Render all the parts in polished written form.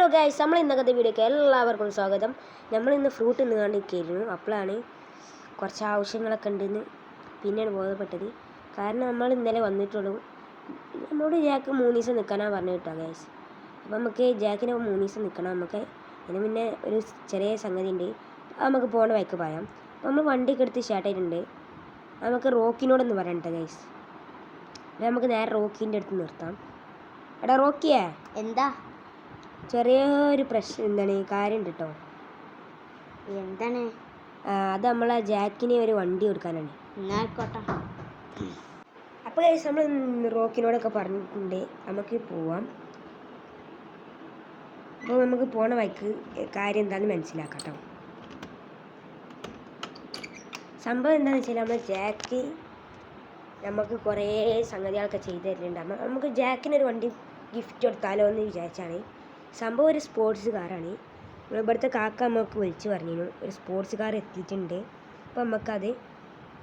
Hello guys, നമ്മൾ ഇന്നത്തെ വീഡിയോക്ക് എല്ലാവർക്കും സ്വാഗതം. നമ്മളിന്ന് ഫ്രൂട്ട് തിന്നുകൊണ്ടിരിക്കുകയായിരുന്നു. അപ്പോഴാണ് കുറച്ച് ആവശ്യങ്ങളൊക്കെ ഉണ്ടെന്ന് പിന്നെയാണ് ബോധപ്പെട്ടത്. കാരണം നമ്മൾ ഇന്നലെ വന്നിട്ടുള്ളൂ. നമ്മളോട് ജാക്ക് 3 ദിവസം നിൽക്കാനാണ് പറഞ്ഞു കേട്ടോ ഗൈസ്. അപ്പോൾ നമുക്ക് ജാക്കിന് 3 ദിവസം നിൽക്കണം. നമുക്ക് അതിന് മുന്നേ ഒരു ചെറിയ സംഗതി ഉണ്ട്, നമുക്ക് പോകേണ്ട വഴിക്ക് പറയാം. അപ്പോൾ നമ്മൾ വണ്ടിയൊക്കെ എടുത്ത് സ്റ്റാർട്ടായിട്ടുണ്ട്. നമുക്ക് റോക്കിനോടൊന്ന് പറയാം കേട്ടോ ഗൈസ്. നമുക്ക് നേരെ റോക്കിൻ്റെ അടുത്ത് നിർത്താം. എടാ റോക്കിയേ, എന്താ? ചെറിയൊരു എന്താണ് കാര്യമുണ്ട് കേട്ടോ. എന്താണ്? അത് നമ്മളെ ജാക്കിന് ഒരു വണ്ടി കൊടുക്കാനാണ്. എന്നായിക്കോട്ടെ. അപ്പോൾ നമ്മൾ റോക്കിനോടൊക്കെ പറഞ്ഞിട്ടുണ്ട് നമുക്ക് പോവാം. അപ്പോൾ നമുക്ക് പോണ വഴിക്ക് കാര്യം എന്താണെന്ന് മനസ്സിലാക്കാം കേട്ടോ. സംഭവം എന്താണെന്ന് വെച്ചാൽ നമ്മൾ ജാക്ക് നമുക്ക് കുറേ സംഗതികളൊക്കെ ചെയ്തു തരുന്നുണ്ട്. നമുക്ക് ജാക്കിനൊരു വണ്ടി ഗിഫ്റ്റ് കൊടുത്താലോ എന്ന് വിചാരിച്ചാണ്. സംഭവം ഒരു സ്പോർട്സ് കാറാണ്. ഇവിടുത്തെ കാക്ക നമുക്ക് വിളിച്ച് പറഞ്ഞിരുന്നു ഒരു സ്പോർട്സ് കാർ എത്തിയിട്ടുണ്ട്. അപ്പോൾ നമുക്കത്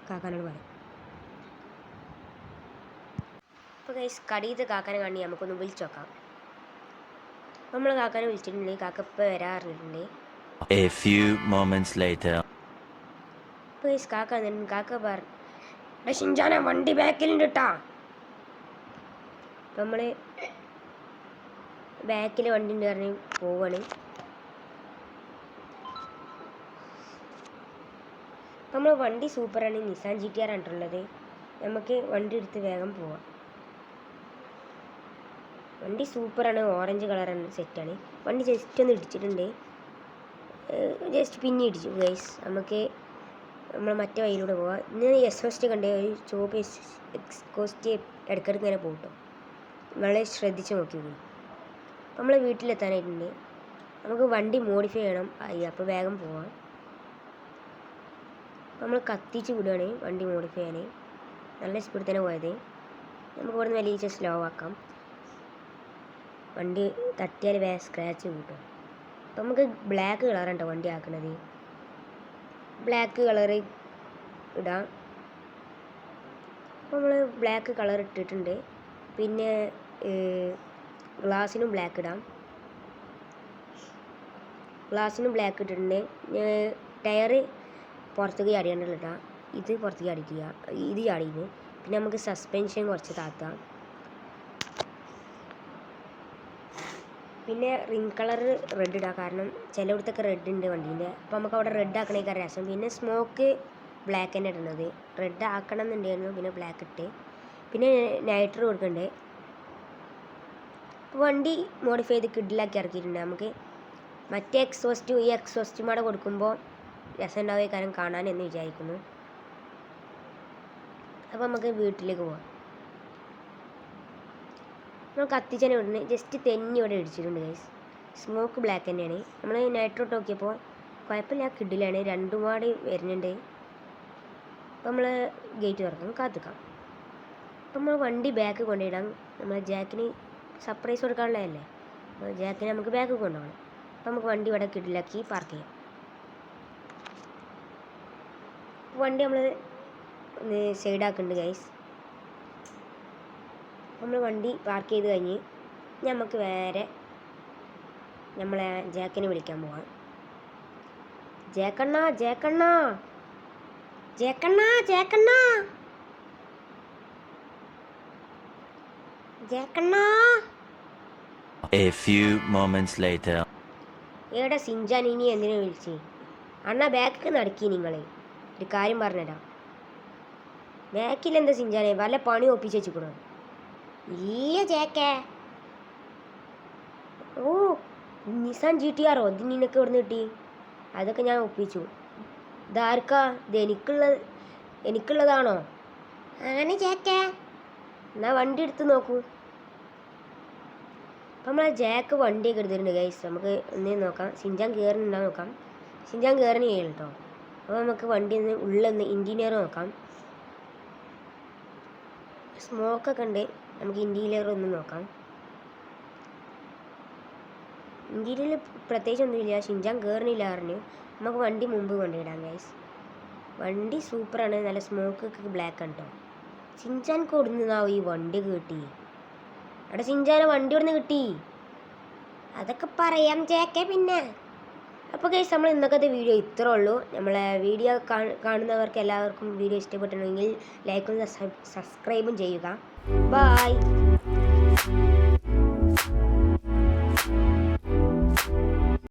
കാക്കാനോട് പറയാം. അപ്പോൾ ഗൈസ്, കടയിലത്തെ കാക്കാനെ കാണി നമുക്കൊന്ന് വിളിച്ച് നോക്കാം. നമ്മൾ കാക്കാനെ വിളിച്ചിട്ടുണ്ട്. കാക്ക ഇപ്പോൾ വരാറിട്ടുണ്ട്. അപ്പോൾ ഗൈസ് കാക്ക പറഞ്ഞു, ഷിൻജാനെ വണ്ടി ബാക്കിലുണ്ട് കേട്ടാ. അപ്പം നമ്മൾ ബാക്കിൽ വണ്ടി ഉണ്ട് പറഞ്ഞ് പോവാണ്. നമ്മൾ വണ്ടി സൂപ്പറാണ്, നിസാൻ GTR ആണുള്ളത്. നമുക്ക് വണ്ടി എടുത്ത് വേഗം പോവാം. വണ്ടി സൂപ്പറാണ്, ഓറഞ്ച് കളറാണ്, സെറ്റാണ്. വണ്ടി ജസ്റ്റ് ഒന്ന് ഇടിച്ചിട്ടുണ്ട്, ജസ്റ്റ് പിന്നെ ഇടിച്ചു ഗൈസ്. നമുക്ക് നമ്മൾ മറ്റേ വഴിയിലൂടെ പോവാം. ഇന്ന് എക്സോസ്റ്റ് കണ്ടേ, ഒരു ചുവപ്പ് എക്സോസ്റ്റ് ഇടയ്ക്കിടയ്ക്ക് ഇങ്ങനെ പോകട്ടോ. വളരെ ശ്രദ്ധിച്ച് നോക്കി. നമ്മൾ വീട്ടിലെത്താനായിട്ടുണ്ട്. നമുക്ക് വണ്ടി മോഡിഫൈ ചെയ്യണം. അപ്പോൾ വേഗം പോവാം. നമ്മൾ കത്തിച്ച് വിടുകയാണ് വണ്ടി മോഡിഫൈ ചെയ്യാൻ. നല്ല സ്പീഡിൽ തന്നെ പോയത്. നമുക്ക് ഇവിടെ നിന്ന് വലിയ സ്ലോ ആക്കാം. വണ്ടി തട്ടിയാൽ വേഗം സ്ക്രാച്ച് കിട്ടും. അപ്പം നമുക്ക് ബ്ലാക്ക് കളറാണ് വണ്ടി ആക്കുന്നത്. ബ്ലാക്ക് കളറ് ഇടാം. അപ്പോൾ നമ്മൾ ബ്ലാക്ക് കളർ ഇട്ടിട്ടുണ്ട്. പിന്നെ ഗ്ലാസ്സിനും ബ്ലാക്ക് ഇടാം. ഗ്ലാസ്സിനും ബ്ലാക്ക് ഇട്ടിട്ടുണ്ട്. ടയറ് പുറത്തേക്ക് ചാടിയാണ്ടുള്ള ഇടാം. ഇത് പുറത്തേക്ക് ചാടിക്കുക, ഇത് ചാടിയിരുന്നു. പിന്നെ നമുക്ക് സസ്പെൻഷൻ കുറച്ച് താത്താം. പിന്നെ റിംഗ് കളർ റെഡ് ഇടാം, കാരണം ചിലയിടത്തൊക്കെ റെഡ് ഉണ്ട് വണ്ടീൻ്റെ. അപ്പോൾ നമുക്ക് അവിടെ റെഡ് ആക്കണേക്കാൾ രസം. പിന്നെ സ്മോക്ക് ബ്ലാക്ക് തന്നെ ഇടുന്നത്. റെഡ് ആക്കണം എന്നുണ്ടായിരുന്നു, പിന്നെ ബ്ലാക്ക് ഇട്ട്. പിന്നെ നൈട്രോ കൊടുക്കണ്ടേ. വണ്ടി മോഡിഫൈ ചെയ്ത് കിഡിലാക്കി ഇറക്കിയിട്ടുണ്ട്. നമുക്ക് മറ്റേ എക്സോസ്റ്റും ഈ എക്സോസ്റ്റും കൂടെ കൊടുക്കുമ്പോൾ രസം ഉണ്ടാവുക കാരണം കാണാൻ എന്ന് വിചാരിക്കുന്നു. അപ്പോൾ നമുക്ക് വീട്ടിലേക്ക് പോവാം. നമ്മൾ കത്തിച്ചനെ ഇടുന്നത് ജസ്റ്റ് തെന്നി ഇവിടെ ഇടിച്ചിട്ടുണ്ട് ഗൈസ്. സ്മോക്ക് ബ്ലാക്ക് തന്നെയാണ്. നമ്മൾ നൈട്രോ നോക്കിയപ്പോൾ കുഴപ്പമില്ല, കിഡിലാണ്. രണ്ടും പാട് വരുന്നുണ്ട്. അപ്പോൾ നമ്മൾ ഗേറ്റ് തുറക്കും, കാത്തിക്കാം. അപ്പം നമ്മൾ വണ്ടി ബാക്ക് കൊണ്ടിടാം. നമ്മൾ ജാക്കിന് സർപ്രൈസ് കൊടുക്കാനുള്ളതല്ലേ, അപ്പോൾ ജാക്കിന് നമുക്ക് ബാക്ക് കൊണ്ടുപോകണം. അപ്പോൾ നമുക്ക് വണ്ടി ഇവിടെ കിഡിലാക്കി പാർക്ക് ചെയ്യാം. വണ്ടി നമ്മൾ സൈഡാക്കുന്നുണ്ട് ഗൈസ്. നമ്മൾ വണ്ടി പാർക്ക് ചെയ്ത് കഴിഞ്ഞ് നമുക്ക് വേറെ നമ്മളെ ജാക്കിനെ വിളിക്കാൻ പോവാം. ജാക്കണ്ണ ജാക്കണ്ണ ജാക്കണ്ണ ജാക്കണ്ണ ജാക്കണ്ണ. എവിടെ സിഞ്ചാൻ ഇനി എന്തിനാ വിളിച്ച്? അണ്ണാ ബാക്ക് നടക്കി. നിങ്ങൾ ഒരു കാര്യം പറഞ്ഞുതരാം. ബാക്കിൽ എന്താ സിഞ്ചാനെ വല്ല പണി ഒപ്പിച്ച് വെച്ചിക്കണോ? ഇല്ല ജാക്കേ. ഓ നിസാൻ GTR ഇത് നിനക്ക് എവിടെ നിന്ന് കിട്ടി? അതൊക്കെ ഞാൻ ഒപ്പിച്ചു. ഇതാർക്കാ? ഇത് എനിക്കുള്ളതാണോ? അങ്ങനെ ജാക്കേ, എന്നാൽ വണ്ടി എടുത്ത് നോക്കൂ. അപ്പം നമ്മളെ ജാക്ക് വണ്ടിയൊക്കെ എടുത്തിട്ടുണ്ട് ഗൈസ്. നമുക്ക് ഒന്ന് നോക്കാം സിഞ്ചാൻ കയറുന്നുണ്ടോ നോക്കാം. സിഞ്ചാൻ കയറണ കേട്ടോ. അപ്പോൾ നമുക്ക് വണ്ടി ഒന്ന് ഉള്ളൊന്ന് ഇൻറ്റീരിയർ നോക്കാം. സ്മോക്കൊക്കെ ഉണ്ട്, നമുക്ക് ഇൻറ്റീരിയർ ഒന്ന് നോക്കാം. ഇൻറ്റീരിയറിൽ പ്രത്യേകിച്ച് ഒന്നുമില്ല. ഷിൻജാൻ കയറണില്ല പറഞ്ഞു. നമുക്ക് വണ്ടി മുമ്പ് കൊണ്ടിടാം ഗൈസ്. വണ്ടി സൂപ്പറാണ്, നല്ല സ്മോക്കൊക്കെ ബ്ലാക്ക് ആണ് കേട്ടോ. ഷിൻജാൻക്ക് കൊടുന്നതാവും ഈ വണ്ടി കിട്ടി. അവിടെ ഷിൻജാനെ വണ്ടി ഇവിടുന്ന് കിട്ടി. അതൊക്കെ പറയാം ചേക്കെ പിന്നെ. അപ്പോൾ ഗൈസ് നമ്മൾ ഇന്നത്തെ വീഡിയോ ഇത്രേ ഉള്ളൂ. നമ്മളെ വീഡിയോ കാണുന്നവർക്ക് എല്ലാവർക്കും വീഡിയോ ഇഷ്ടപ്പെട്ടിട്ടുണ്ടെങ്കിൽ ലൈക്കും സബ്സ്ക്രൈബും ചെയ്യുക. ബൈ.